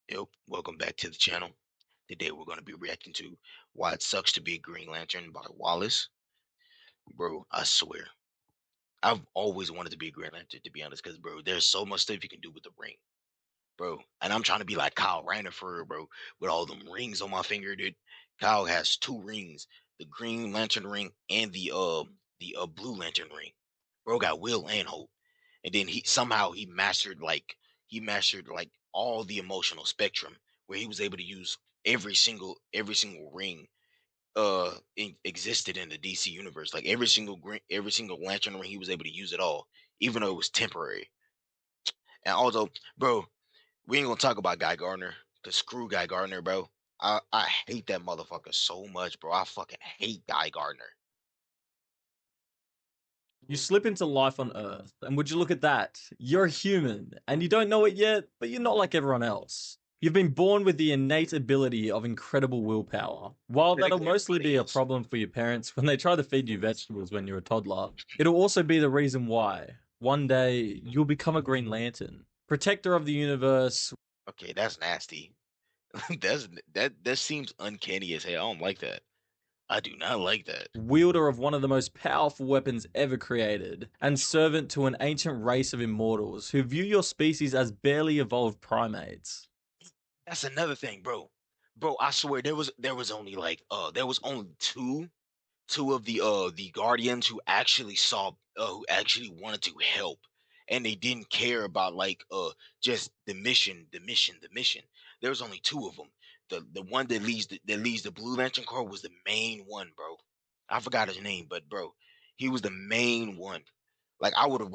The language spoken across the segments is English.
Yep, welcome back to the channel. Today we're going to be reacting to Why It Sucks to Be a Green Lantern by Wallace. Bro, I swear, I've always wanted to be a Green Lantern, to be honest, because, bro, there's so much stuff you can do with the ring, bro. And I'm trying to be like Kyle Rayner for real, bro, with all them rings on my finger, dude. Kyle has two rings, the Green Lantern ring and the Blue Lantern ring. Bro got will and hope. And then he mastered like all the emotional spectrum where he was able to use every single ring existed in the DC universe. Like every single lantern ring, he was able to use it all, even though it was temporary. And also, bro, we ain't gonna talk about Guy Gardner, cause screw Guy Gardner, bro. I hate that motherfucker so much, bro. I fucking hate Guy Gardner. You slip into life on Earth, and would you look at that? You're a human, and you don't know it yet, but you're not like everyone else. You've been born with the innate ability of incredible willpower. While Better that'll than mostly everybody be a else. problem for your parents when they try to feed you vegetables when you're a toddler, it'll also be the reason why one day you'll become a Green Lantern, protector of the universe, Okay, that's nasty. That seems uncanny as hell. I don't like that. I do not like that. wielder of one of the most powerful weapons ever created, and servant to an ancient race of immortals who view your species as barely evolved primates. That's another thing, bro. Bro, I swear there was only like there was only two of the guardians who actually saw who actually wanted to help, and they didn't care about like just the mission. There was only two of them. The one that leads the Blue Lantern Corps was the main one, bro. I forgot his name, but bro, he was the main one. Like I would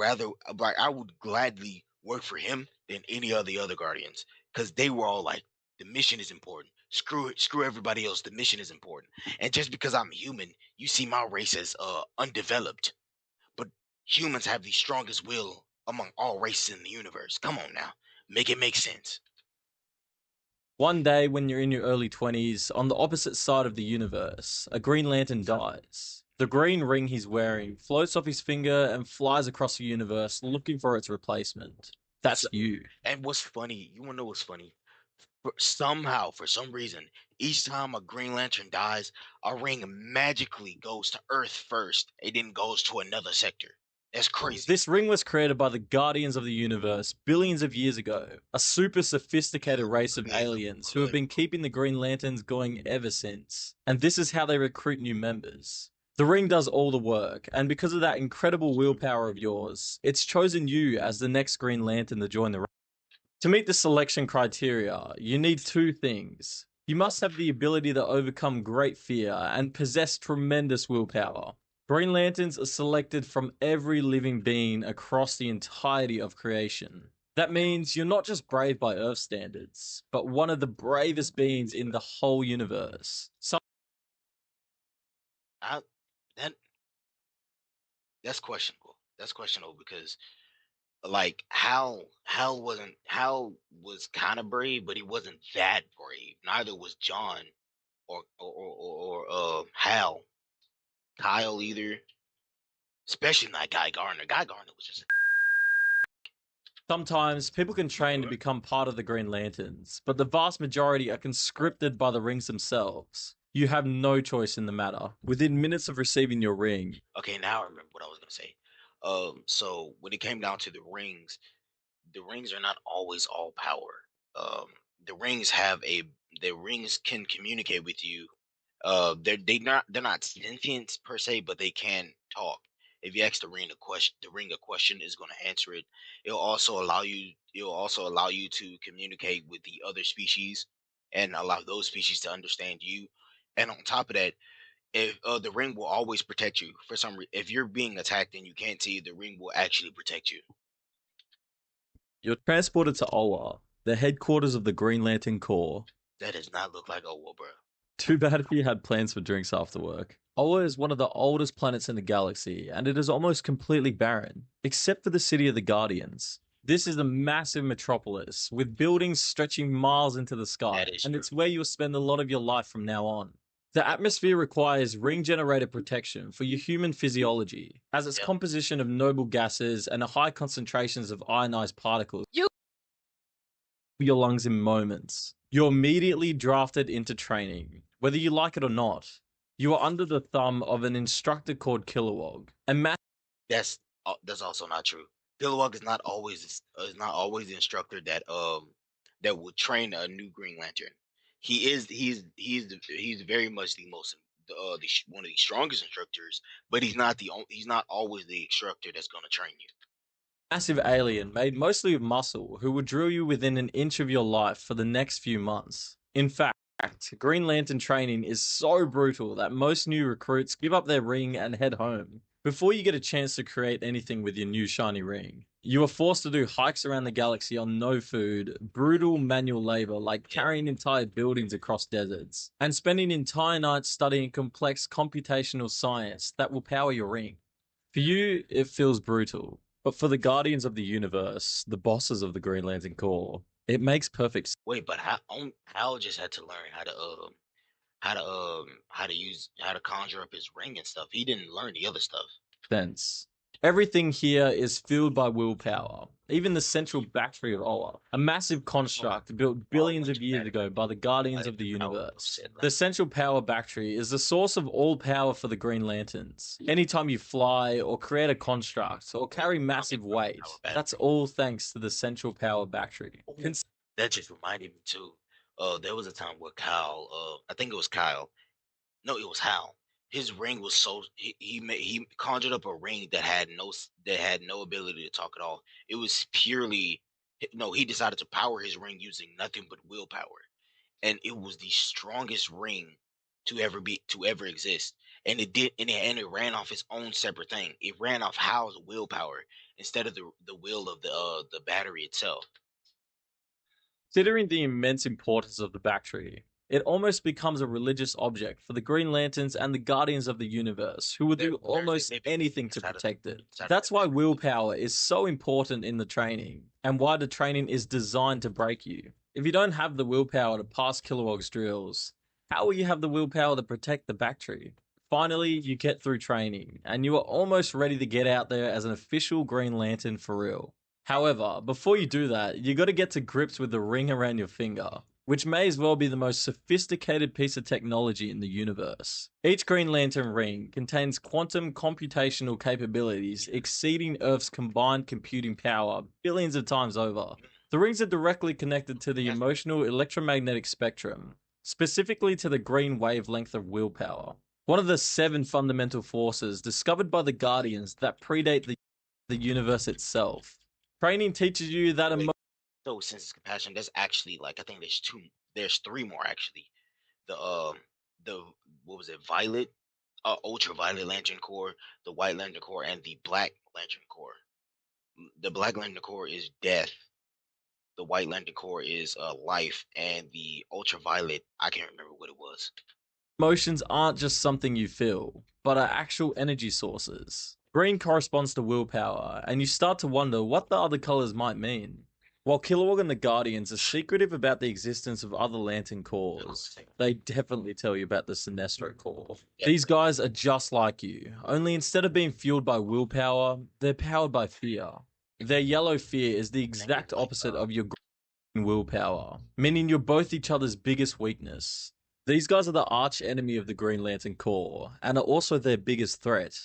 gladly work for him than any of the other guardians, because they were all like, the mission is important. Screw it, screw everybody else. The mission is important. And just because I'm human, you see my race as undeveloped. But humans have the strongest will among all races in the universe. Come on now, make it make sense. One day, when you're in your early 20s, on the opposite side of the universe, a Green Lantern dies. The green ring he's wearing floats off his finger and flies across the universe looking for its replacement. That's So, you. and what's funny? You wanna know what's funny? Somehow, for some reason, each time a Green Lantern dies, a ring magically goes to Earth first, and then goes to another sector. That's crazy. This ring was created by the Guardians of the Universe billions of years ago, a super sophisticated race of aliens who have been keeping the Green Lanterns going ever since. And this is how they recruit new members. The ring does all the work, and because of that incredible willpower of yours, it's chosen you as the next Green Lantern to join the ring. To meet the selection criteria, you need two things. You must have the ability to overcome great fear and possess tremendous willpower. Green Lanterns are selected from every living being across the entirety of creation. That means you're not just brave by Earth standards, but one of the bravest beings in the whole universe. I that that's questionable. That's questionable because, like, Hal was kind of brave, but he wasn't that brave. Neither was John or Hal, Kyle either. Especially not Guy Gardner. Guy Gardner was just Sometimes people can train to become part of the Green Lanterns, but the vast majority are conscripted by the rings themselves. You have no choice in the matter. Within minutes of receiving your ring, okay. Now I remember what I was gonna say. So when it came down to the rings are not always all power. The rings have a the rings can communicate with you. They're not sentient per se, but they can talk. If you ask the ring a question is going to answer it. It'll also allow you to communicate with the other species and allow those species to understand you. And on top of that, if the ring will always protect you for some reason. If you're being attacked and you can't see, the ring will actually protect you. you're transported to Oa, the headquarters of the Green Lantern Corps. That does not look like Owo, bro. Too bad if you had plans for drinks after work. Oa is one of the oldest planets in the galaxy, and it is almost completely barren, except for the city of the Guardians. This is a massive metropolis, with buildings stretching miles into the sky, That is and true. it's where you'll spend a lot of your life from now on. The atmosphere requires ring-generated protection for your human physiology, as its Yep. composition of noble gases and high concentrations of ionized particles your lungs in moments. You're immediately drafted into training, whether you like it or not. You are under the thumb of an instructor called Kilowog, a That's that's also not true. Kilowog is not always the instructor that will train a new Green Lantern. He's very much the most one of the strongest instructors, but he's not always the instructor that's going to train you. massive alien made mostly of muscle who will drill you within an inch of your life for the next few months. In fact, Green Lantern training is so brutal that most new recruits give up their ring and head home before you get a chance to create anything with your new shiny ring. You are forced to do hikes around the galaxy on no food, brutal manual labor like carrying entire buildings across deserts, and spending entire nights studying complex computational science that will power your ring. For you, it feels brutal. But for the Guardians of the Universe, the bosses of the Green Lantern Corps, it makes perfect Wait, but Hal just had to learn how to conjure up his ring and stuff. He didn't learn the other stuff. sense. Everything here is fueled by willpower. Even the central battery of Oa, a massive construct built billions of years ago by the Guardians of the Universe. The central power battery is the source of all power for the Green Lanterns. Anytime you fly or create a construct or carry massive weight, that's all thanks to the central power battery. That just reminded me too. There was a time where Kyle, I think it was Kyle. No, it was Hal. His ring was so he conjured up a ring that had no ability to talk at all. It was purely no. He decided to power his ring using nothing but willpower, and it was the strongest ring to ever exist. And it ran off its own separate thing. It ran off Hal's willpower instead of the will of the battery itself. Considering the immense importance of the battery, it almost becomes a religious object for the Green Lanterns and the Guardians of the Universe, who will do almost anything to protect it. That's why willpower is so important in the training, and why the training is designed to break you. If you don't have the willpower to pass Kilowog's drills, how will you have the willpower to protect the battery? Finally, you get through training, and you are almost ready to get out there as an official Green Lantern for real. However, before you do that, you got to get to grips with the ring around your finger, which may as well be the most sophisticated piece of technology in the universe. Each Green Lantern ring contains quantum computational capabilities exceeding Earth's combined computing power billions of times over. The rings are directly connected to the emotional electromagnetic spectrum, specifically to the green wavelength of willpower, one of the 7 fundamental forces discovered by the Guardians that predate the universe itself. Training teaches you that So since it's compassion, there's actually like I think there's 3 more actually. The what was it? Ultraviolet Lantern Corps, the White Lantern Corps, and the Black Lantern Corps. The Black Lantern Corps is death. The White Lantern Corps is life, and the Ultraviolet I can't remember what it was. emotions aren't just something you feel, but are actual energy sources. Green corresponds to willpower, and you start to wonder what the other colors might mean. While Kilowog and the Guardians are secretive about the existence of other Lantern Corps, they definitely tell you about the Sinestro Corps. These guys are just like you, only instead of being fueled by willpower, they're powered by fear. Their yellow fear is the exact opposite of your green willpower, meaning you're both each other's biggest weakness. These guys are the arch enemy of the Green Lantern Corps, and are also their biggest threat.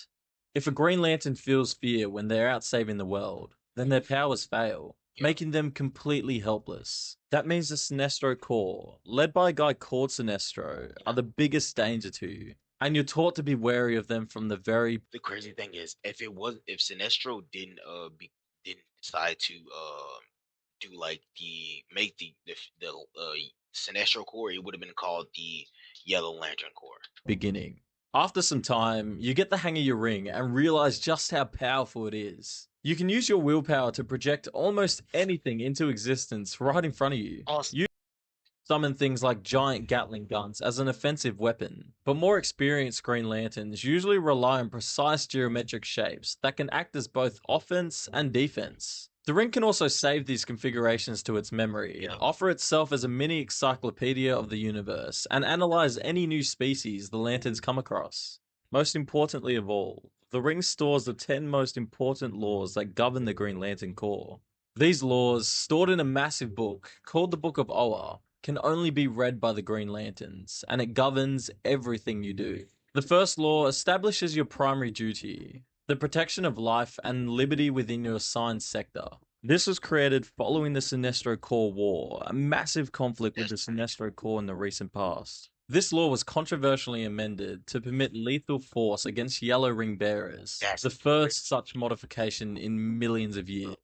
If a Green Lantern feels fear when they're out saving the world, then their powers fail, making them completely helpless. That means the Sinestro Corps, led by a guy called Sinestro, are the biggest danger to you, and you're taught to be wary of them from the very. The crazy thing is, if Sinestro didn't decide to do like the make the Sinestro Corps, it would have been called the Yellow Lantern Corps. Beginning. After some time, you get the hang of your ring and realize just how powerful it is. You can use your willpower to project almost anything into existence right in front of you. Awesome. You summon things like giant Gatling guns as an offensive weapon, but more experienced Green Lanterns usually rely on precise geometric shapes that can act as both offense and defense. The ring can also save these configurations to its memory, offer itself as a mini encyclopedia of the universe, and analyze any new species the Lanterns come across. Most importantly of all, the ring stores the 10 most important laws that govern the Green Lantern Corps. These laws, stored in a massive book called the Book of Oa, can only be read by the Green Lanterns, and it governs everything you do. The first law establishes your primary duty, the protection of life and liberty within your assigned sector. This was created following the Sinestro Corps War, a massive conflict with the Sinestro Corps in the recent past. This law was controversially amended to permit lethal force against Yellow Ring Bearers, the first such modification in millions of years.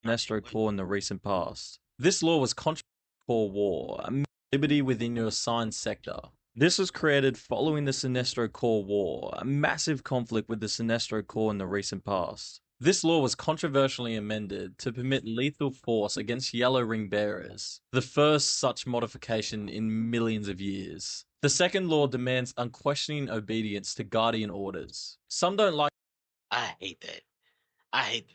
Sinestro Corps in the recent past. This law was controversial Corps War, a liberty within your assigned sector. This was created following the Sinestro Corps War, a massive conflict with the Sinestro Corps in the recent past. This law was controversially amended to permit lethal force against Yellow Ring Bearers, the first such modification in millions of years. The second law demands unquestioning obedience to Guardian orders. Some don't like. I hate that.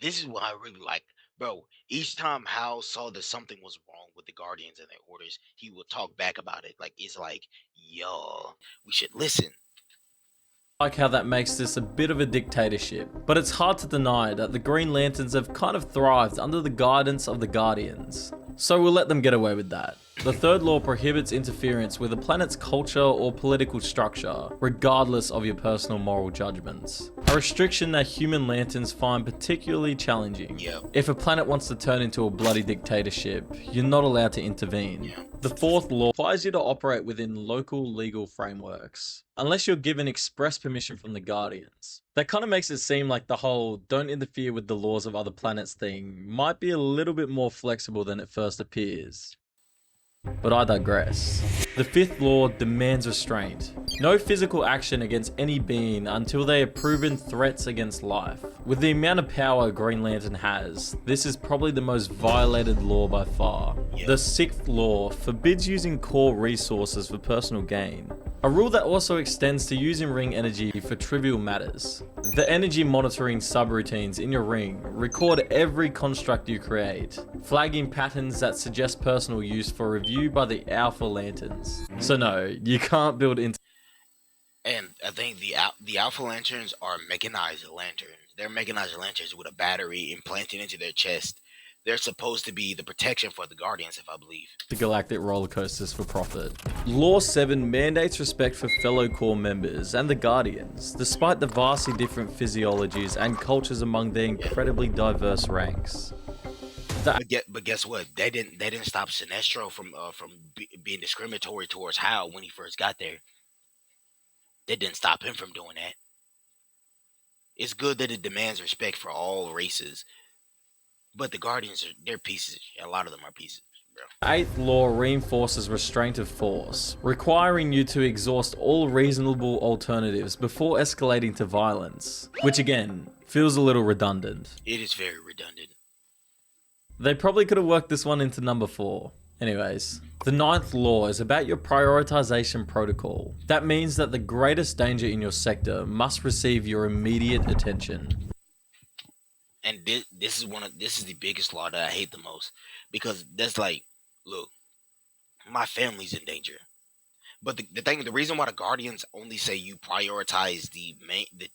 This is what I really like. Bro, each time Hal saw that something was wrong with the Guardians and their orders, he would talk back about it. Like it's like, yo, we should listen. How that makes this a bit of a dictatorship, but it's hard to deny that the Green Lanterns have kind of thrived under the guidance of the Guardians. So we'll let them get away with that. The third law prohibits interference with a planet's culture or political structure, regardless of your personal moral judgments. A restriction that human lanterns find particularly challenging. Yep. If a planet wants to turn into a bloody dictatorship, you're not allowed to intervene. Yep. The fourth law requires you to operate within local legal frameworks, unless you're given express permission from the Guardians. That kind of makes it seem like the whole don't interfere with the laws of other planets thing might be a little bit more flexible than it first appears. But I digress. The fifth law demands restraint. No physical action against any being until they are proven threats against life. With the amount of power Green Lantern has, this is probably the most violated law by far. The sixth law forbids using core resources for personal gain. A rule that also extends to using ring energy for trivial matters. The energy monitoring subroutines in your ring record every construct you create, flagging patterns that suggest personal use for review by the Alpha Lanterns. So no, you can't build into. And I think the Alpha Lanterns are mechanized lanterns. They're mechanized lanterns with a battery implanted into their chest. They're supposed to be the protection for the Guardians, if I believe. The galactic roller coasters for profit. Law 7 mandates respect for fellow Corps members and the Guardians, despite the vastly different physiologies and cultures among their incredibly diverse ranks. But guess what? They didn't stop Sinestro from being discriminatory towards Hal when he first got there. That didn't stop him from doing that. It's good that it demands respect for all races. But the Guardians, they're pieces. A lot of them are pieces, bro. Eighth law reinforces restraint of force, requiring you to exhaust all reasonable alternatives before escalating to violence. Which again, feels a little redundant. It is very redundant. They probably could have worked this one into number 4. Anyways, the ninth law is about your prioritization protocol. That means that the greatest danger in your sector must receive your immediate attention. And this is the biggest law that I hate the most, because that's like, look, my family's in danger. But the reason why the Guardians only say you prioritize the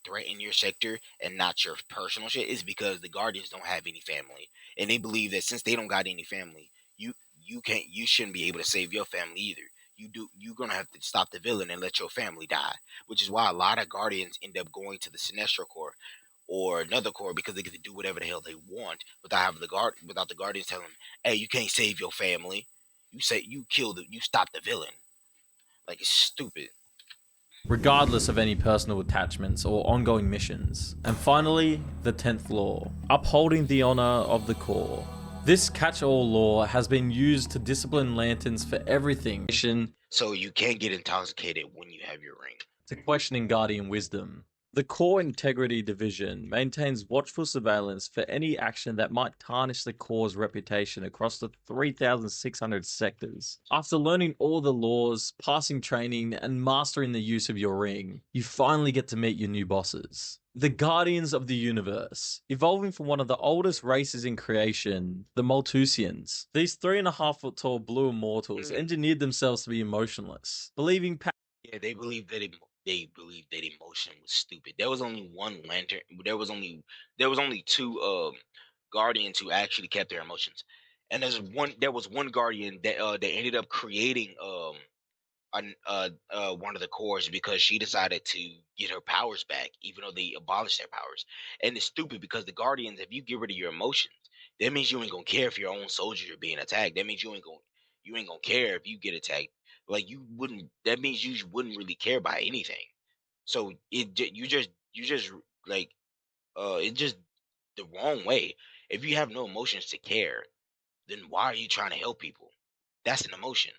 threat in your sector and not your personal shit is because the Guardians don't have any family, and they believe that since they don't got any family, you shouldn't be able to save your family either. You're gonna have to stop the villain and let your family die, which is why a lot of Guardians end up going to the Sinestro Corps or another corps because they get to do whatever the hell they want without the Guardians telling them, "Hey, you can't save your family. You stop the villain." Like, it's stupid. Regardless of any personal attachments or ongoing missions. And finally, the 10th law, upholding the honor of the Corps. This catch-all law has been used to discipline Lanterns for everything, So you can't get intoxicated when you have your ring. to questioning Guardian wisdom. The Corps Integrity Division maintains watchful surveillance for any action that might tarnish the Corps' reputation across the 3,600 sectors. After learning all the laws, passing training, and mastering the use of your ring, you finally get to meet your new bosses. The Guardians of the Universe, evolving from one of the oldest races in creation, the Malthusians. These 3.5-foot tall blue immortals engineered themselves to be emotionless, believing Yeah, they believed that emotion was stupid. There was only one lantern. There was only two guardians who actually kept their emotions. And there was one guardian that they ended up creating one of the cores because she decided to get her powers back, even though they abolished their powers. And it's stupid because the Guardians, if you get rid of your emotions, that means you ain't gonna care if your own soldiers are being attacked. That means you ain't gonna care if you get attacked. Like you wouldn't. That means you wouldn't really care about anything. So you just like it's just the wrong way. If you have no emotions to care, then why are you trying to help people? That's an emotion.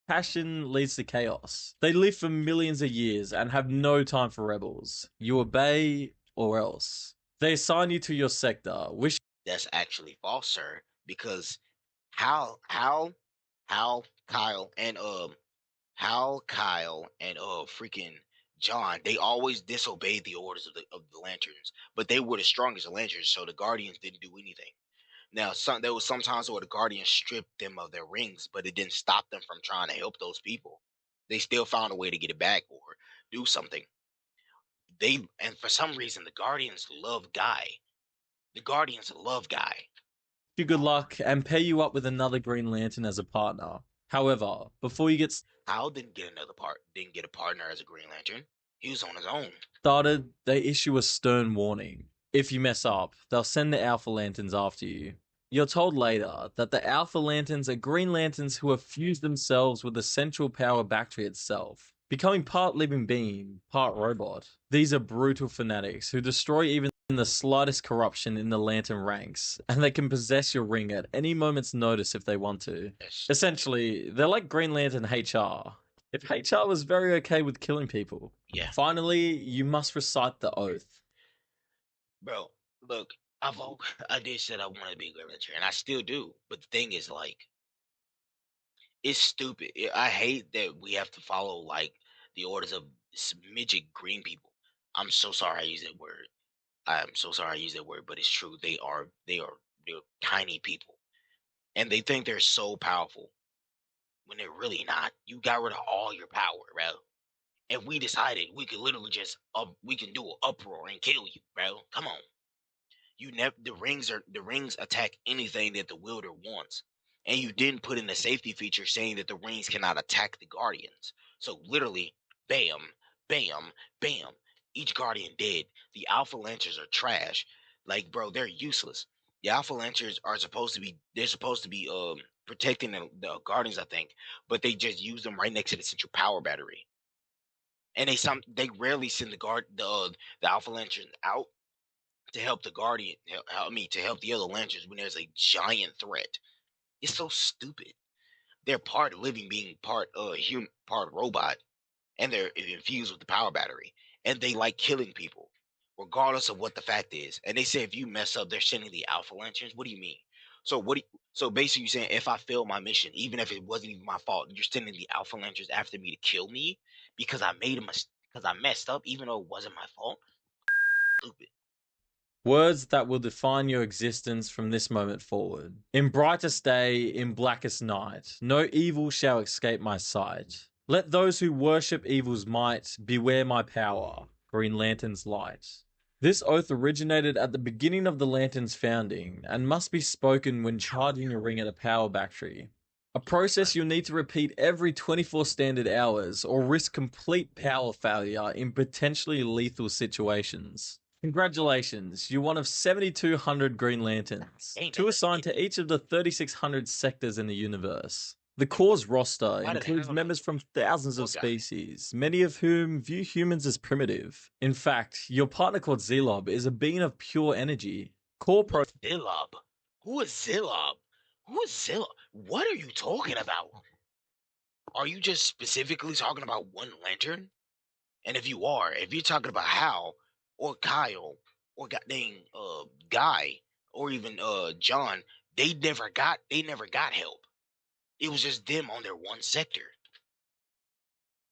Passion leads to chaos. They live for millions of years and have no time for rebels. You obey or else. They assign you to your sector, wish That's actually false, sir. Because Hal, Hal, Hal, Kyle, and freaking John, they always disobeyed the orders of the Lanterns, but they were the strongest of Lanterns, so the Guardians didn't do anything. Now, there was sometimes where the Guardians stripped them of their rings, but it didn't stop them from trying to help those people. They still found a way to get it back or do something. And for some reason, the Guardians love Guy. The Guardians love Guy. you good luck and pair you up with another Green Lantern as a partner. However, before you get Hal didn't get a partner as a Green Lantern. He was on his own. started, they issue a stern warning. If you mess up, they'll send the Alpha Lanterns after you. You're told later that the Alpha Lanterns are Green Lanterns who have fused themselves with the central power battery itself, becoming part living being, part robot. These are brutal fanatics who destroy even the slightest corruption in the Lantern ranks, and they can possess your ring at any moment's notice if they want to. Yes. Essentially, they're like Green Lantern HR. If HR was very okay with killing people. Yeah. Finally, you must recite the oath. Bro, look, I did said I wanted to be a Green Lantern, and I still do. But the thing is, like, it's stupid. I hate that we have to follow like the orders of midget green people. I'm so sorry I use that word. I'm so sorry I use that word, but it's true. They're tiny people, and they think they're so powerful when they're really not. You got rid of all your power, bro. And we decided we could literally just we can do an uproar and kill you, bro. Come on. You never the rings attack anything that the wielder wants. And you didn't put in the safety feature saying that the rings cannot attack the guardians. So literally, bam, bam, bam. Each guardian dead. The alpha lancers are trash. Like, bro, they're useless. The alpha lancers are supposed to be they're supposed to be protecting the guardians, I think, but they just use them right next to the central power battery. And they rarely send the alpha lancers out to help the guardian help me to help the other lancers when there's a giant threat. It's so stupid. They're part living being, part human, part robot, and they're infused with the power battery, and they like killing people regardless of what the fact is. And they say if you mess up they're sending the alpha lanterns. What do you mean? So basically you're saying if I fail my mission, even if it wasn't even my fault, you're sending the alpha lanterns after me to kill me because I made a mistake, because I messed up even though it wasn't my fault? Stupid. Words that will define your existence from this moment forward. In brightest day, in blackest night, no evil shall escape my sight. Let those who worship evil's might beware my power. Green Lantern's light. This oath originated at the beginning of the Lantern's founding and must be spoken when charging a ring at a power battery. A process you'll need to repeat every 24 standard hours or risk complete power failure in potentially lethal situations. Congratulations, you're one of 7,200 Green Lanterns, Ain't two that assigned to each of the 3,600 sectors in the universe. The Corps' roster Why did includes Hal members from thousands of Poor guy. species, many of whom view humans as primitive. In fact, your partner called Zelob is a being of pure energy. Core pro Zilob? Who is Zilob? Who is Zilob? What are you talking about? Are you just specifically talking about one lantern? And if you're talking about Hal or Kyle or goddamn Guy or even John, they never got help. It was just them on their one sector.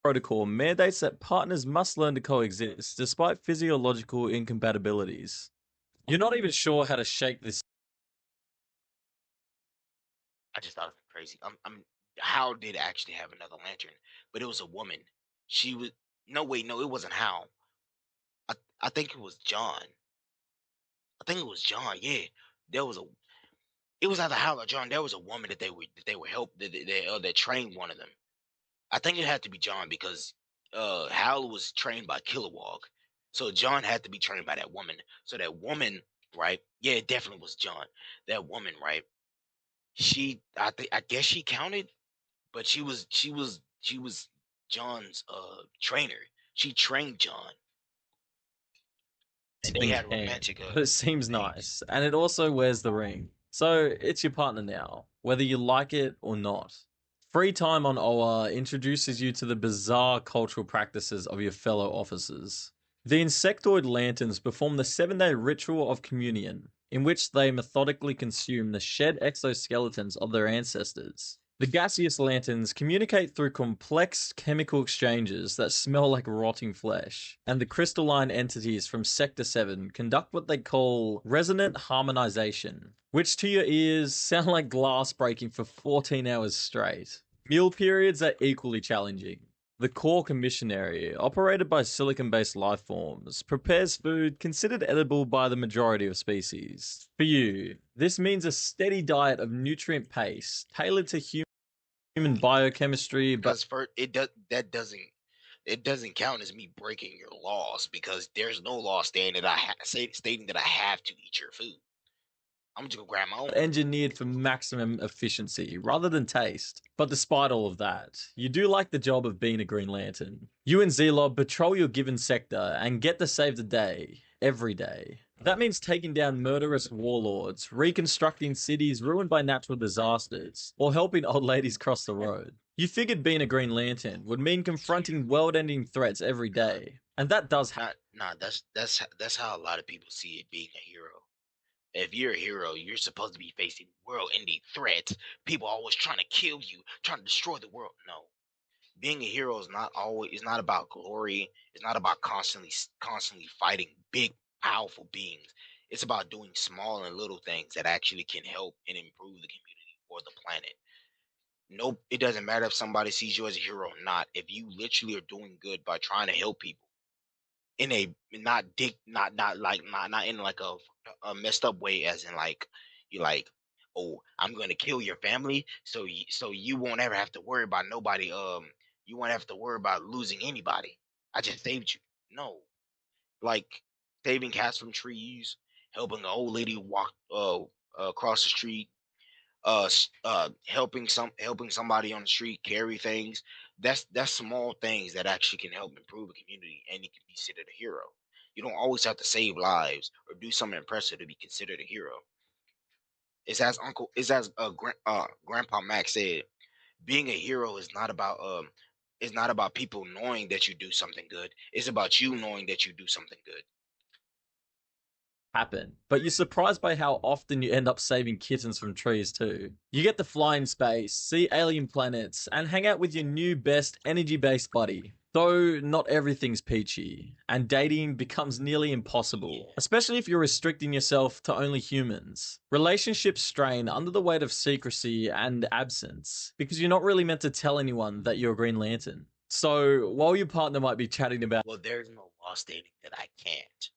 protocol mandates that partners must learn to coexist despite physiological incompatibilities. You're not even sure how to shake this. I just thought it was crazy. Hal did actually have another lantern, but it was a woman. She was no wait, no, it wasn't Hal. I think it was John. I think it was John. Yeah, there was a. It was either Hal or John. There was a woman that they were help that trained one of them. I think it had to be John because Hal was trained by Kilowog, so John had to be trained by that woman. So that woman, right? Yeah, it definitely was John. That woman, right? I guess she counted, but she was John's trainer. She trained John, and they Thing had can, romantic but it seems things. nice, and it also wears the ring. So it's your partner now, whether you like it or not. Free time on Oa introduces you to the bizarre cultural practices of your fellow officers. The insectoid lanterns perform the 7-day ritual of communion, in which they methodically consume the shed exoskeletons of their ancestors. The gaseous lanterns communicate through complex chemical exchanges that smell like rotting flesh, and the crystalline entities from Sector 7 conduct what they call resonant harmonization, which to your ears sound like glass breaking for 14 hours straight. Meal periods are equally challenging. The core commissionary, operated by silicon-based life forms, prepares food considered edible by the majority of species. For you, this means a steady diet of nutrient paste tailored to human biochemistry, but Because for it does that doesn't it doesn't count as me breaking your laws because there's no law stating that stating that I have to eat your food. I'm just gonna grab my own. engineered for maximum efficiency rather than taste. But despite all of that, you do like the job of being a Green Lantern. You and Zelob patrol your given sector and get to save the day every day. That means taking down murderous warlords, reconstructing cities ruined by natural disasters, or helping old ladies cross the road. You figured being a Green Lantern would mean confronting world-ending threats every day, and that does happen. Not nah, that's how a lot of people see it being a hero. If you're a hero, you're supposed to be facing world-ending threats. People always trying to kill you, trying to destroy the world. No, being a hero is not about glory. It's not about constantly fighting big, powerful beings. It's about doing small and little things that actually can help and improve the community or the planet. Nope, it doesn't matter if somebody sees you as a hero or not. If you literally are doing good by trying to help people in a not in like a messed up way, as in like you like, oh, I'm gonna kill your family so you won't ever have to worry about nobody. You won't have to worry about losing anybody. I just saved you. No, like saving cats from trees, helping an old lady walk across the street, helping somebody on the street carry things. That's small things that actually can help improve a community, and you can be considered a hero. You don't always have to save lives or do something impressive to be considered a hero. It's as Grandpa Max said, being a hero is not about people knowing that you do something good. It's about you knowing that you do something good. Happen. But you're surprised by how often you end up saving kittens from trees too. You get to fly in space, see alien planets, and hang out with your new best energy-based buddy. Though not everything's peachy, and dating becomes nearly impossible, especially if you're restricting yourself to only humans. Relationships strain under the weight of secrecy and absence, because you're not really meant to tell anyone that you're a Green Lantern. So, while your partner might be chatting about Well, there's no law stating that I can't.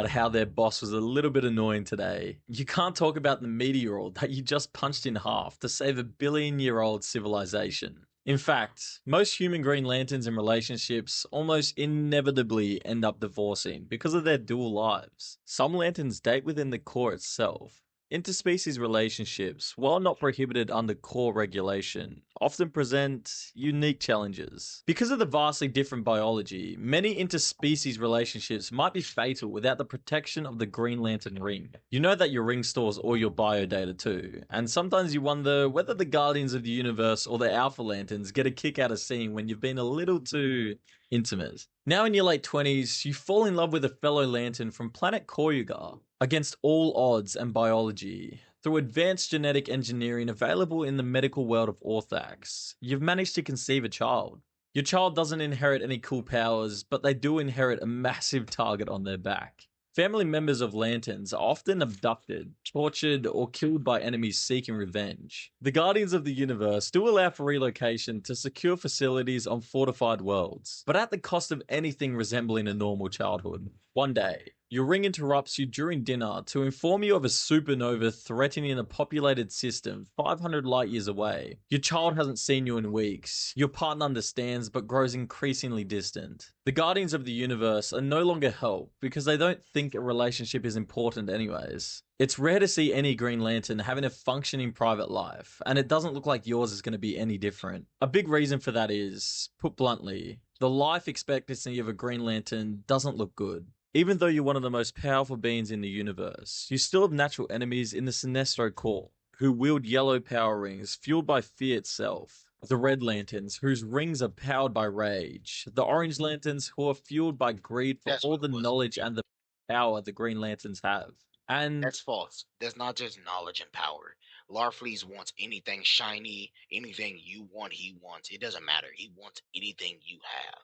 how their boss was a little bit annoying today, you can't talk about the meteor that you just punched in half to save a billion-year-old civilization. In fact, most human Green Lanterns in relationships almost inevitably end up divorcing because of their dual lives. Some lanterns date within the core itself. Interspecies relationships, while not prohibited under core regulation, often present unique challenges. Because of the vastly different biology, many interspecies relationships might be fatal without the protection of the Green Lantern ring. You know that your ring stores all your biodata too, and sometimes you wonder whether the Guardians of the Universe or the Alpha Lanterns get a kick out of seeing when you've been a little too intimate. Now in your late 20s, you fall in love with a fellow Lantern from planet Koryugar. Against all odds and biology, through advanced genetic engineering available in the medical world of Orthax, you've managed to conceive a child. Your child doesn't inherit any cool powers, but they do inherit a massive target on their back. Family members of Lanterns are often abducted, tortured, or killed by enemies seeking revenge. The Guardians of the Universe do allow for relocation to secure facilities on fortified worlds, but at the cost of anything resembling a normal childhood. One day, Your ring interrupts you during dinner to inform you of a supernova threatening a populated system 500 light years away. Your child hasn't seen you in weeks. Your partner understands but grows increasingly distant. The Guardians of the Universe are no longer help because they don't think a relationship is important anyways. It's rare to see any Green Lantern having a functioning private life, and it doesn't look like yours is going to be any different. A big reason for that is, put bluntly, the life expectancy of a Green Lantern doesn't look good. Even though you're one of the most powerful beings in the universe, you still have natural enemies in the Sinestro Corps, who wield yellow power rings fueled by fear itself. The Red Lanterns, whose rings are powered by rage. The Orange Lanterns, who are fueled by greed for That's all what the it was. knowledge and the power the Green Lanterns have. And That's false. That's not just knowledge and power. Larfleeze wants anything shiny, anything you want, he wants. It doesn't matter. He wants anything you have.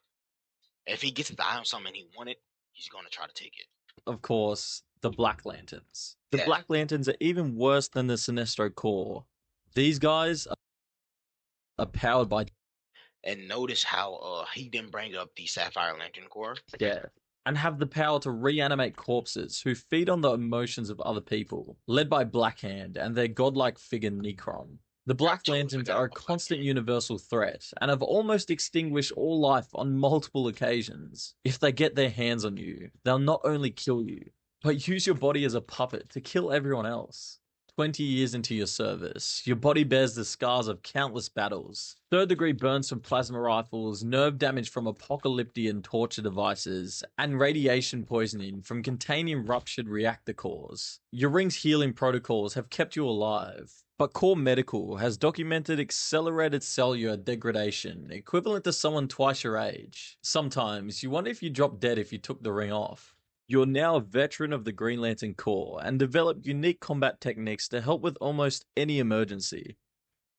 If he gets his eye on something he wanted, he's gonna try to take it. of course, the Black Lanterns. The Yeah. Black Lanterns are even worse than the Sinestro Corps. These guys are powered by And notice how he didn't bring up the Sapphire Lantern Corps. death and have the power to reanimate corpses who feed on the emotions of other people, led by Blackhand and their godlike figure Necron. The Black totally Lanterns forgot are a about constant Blackhand. universal threat and have almost extinguished all life on multiple occasions. If they get their hands on you, they'll not only kill you, but use your body as a puppet to kill everyone else. 20 years into your service, your body bears the scars of countless battles. Third-degree burns from plasma rifles, nerve damage from apocalyptic torture devices, and radiation poisoning from containing ruptured reactor cores. Your ring's healing protocols have kept you alive, but Core Medical has documented accelerated cellular degradation, equivalent to someone twice your age. Sometimes you wonder if you drop dead if you took the ring off. You're now a veteran of the Green Lantern Corps and developed unique combat techniques to help with almost any emergency.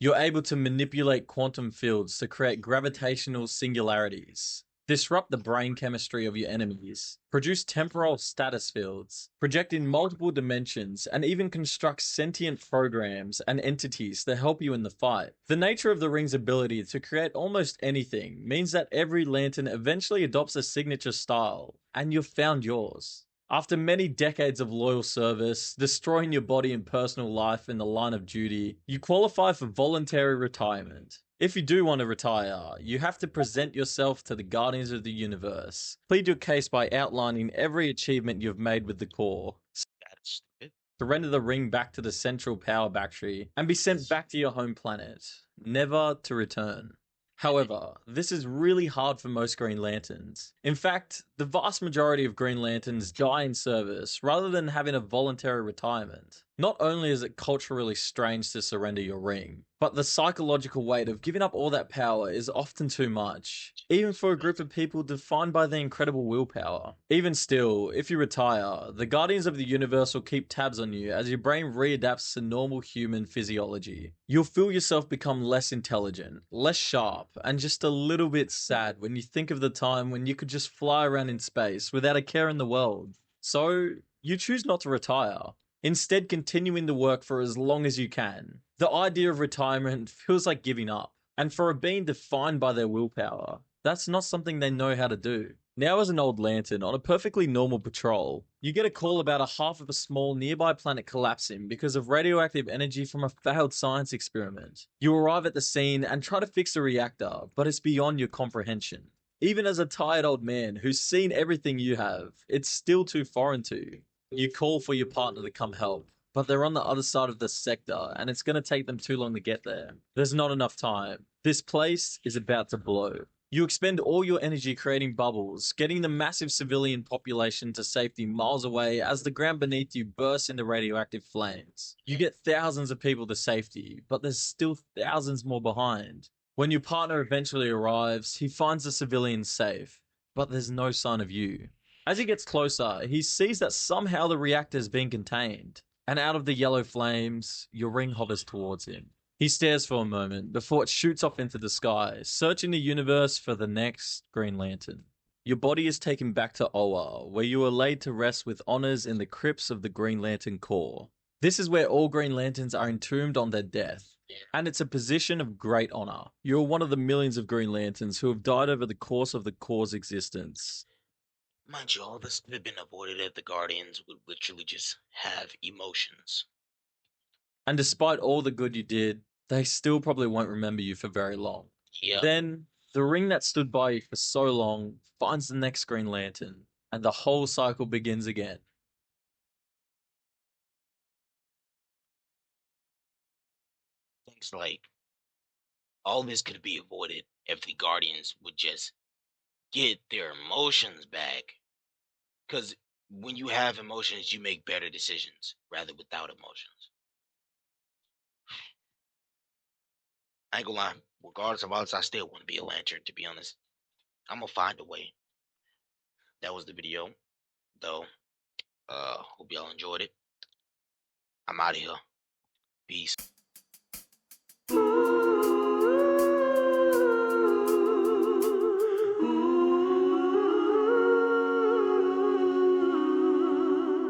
You're able to manipulate quantum fields to create gravitational singularities, disrupt the brain chemistry of your enemies, produce temporal status fields, project in multiple dimensions, and even construct sentient programs and entities to help you in the fight. The nature of the ring's ability to create almost anything means that every lantern eventually adopts a signature style, and you've found yours. After many decades of loyal service, destroying your body and personal life in the line of duty, you qualify for voluntary retirement. If you do want to retire, you have to present yourself to the Guardians of the Universe. Plead your case by outlining every achievement you've made with the Corps. That's stupid. Surrender the ring back to the central power battery and be sent back to your home planet, never to return. However, this is really hard for most Green Lanterns. In fact, the vast majority of Green Lanterns die in service rather than having a voluntary retirement. Not only is it culturally strange to surrender your ring, but the psychological weight of giving up all that power is often too much, even for a group of people defined by their incredible willpower. Even still, if you retire, the Guardians of the Universe will keep tabs on you as your brain readapts to normal human physiology. You'll feel yourself become less intelligent, less sharp, and just a little bit sad when you think of the time when you could just fly around in space without a care in the world. So, you choose not to retire. Instead, continuing the work for as long as you can. The idea of retirement feels like giving up, and for a being defined by their willpower, that's not something they know how to do. Now, as an old lantern on a perfectly normal patrol, you get a call about a half of a small nearby planet collapsing because of radioactive energy from a failed science experiment. You arrive at the scene and try to fix the reactor, but it's beyond your comprehension. Even as a tired old man who's seen everything you have, it's still too foreign to you. You call for your partner to come help, but they're on the other side of the sector and it's going to take them too long to get there. There's not enough time. This place is about to blow. You expend all your energy creating bubbles, getting the massive civilian population to safety miles away as the ground beneath you bursts into radioactive flames. You get thousands of people to safety, but there's still thousands more behind. When your partner eventually arrives, he finds the civilians safe, but there's no sign of you. As he gets closer, he sees that somehow the reactor is being contained, and out of the yellow flames, your ring hovers towards him. He stares for a moment before it shoots off into the sky, searching the universe for the next Green Lantern. Your body is taken back to Oa, where you are laid to rest with honors in the crypts of the Green Lantern Corps. This is where all Green Lanterns are entombed on their death, and it's a position of great honor. You're one of the millions of Green Lanterns who have died over the course of the Corps' existence. Mind you, all this could have been avoided if the Guardians would literally just have emotions. And despite all the good you did, they still probably won't remember you for very long. Yep. Then, the ring that stood by you for so long finds the next Green Lantern, and the whole cycle begins again. Things like all this could be avoided if the Guardians would just get their emotions back. Because when you have emotions, you make better decisions rather without emotions. I ain't gonna lie. Regardless of all this, I still want to be a lantern, to be honest. I'm gonna find a way. That was the video, though. Hope y'all enjoyed it. I'm out of here. Peace.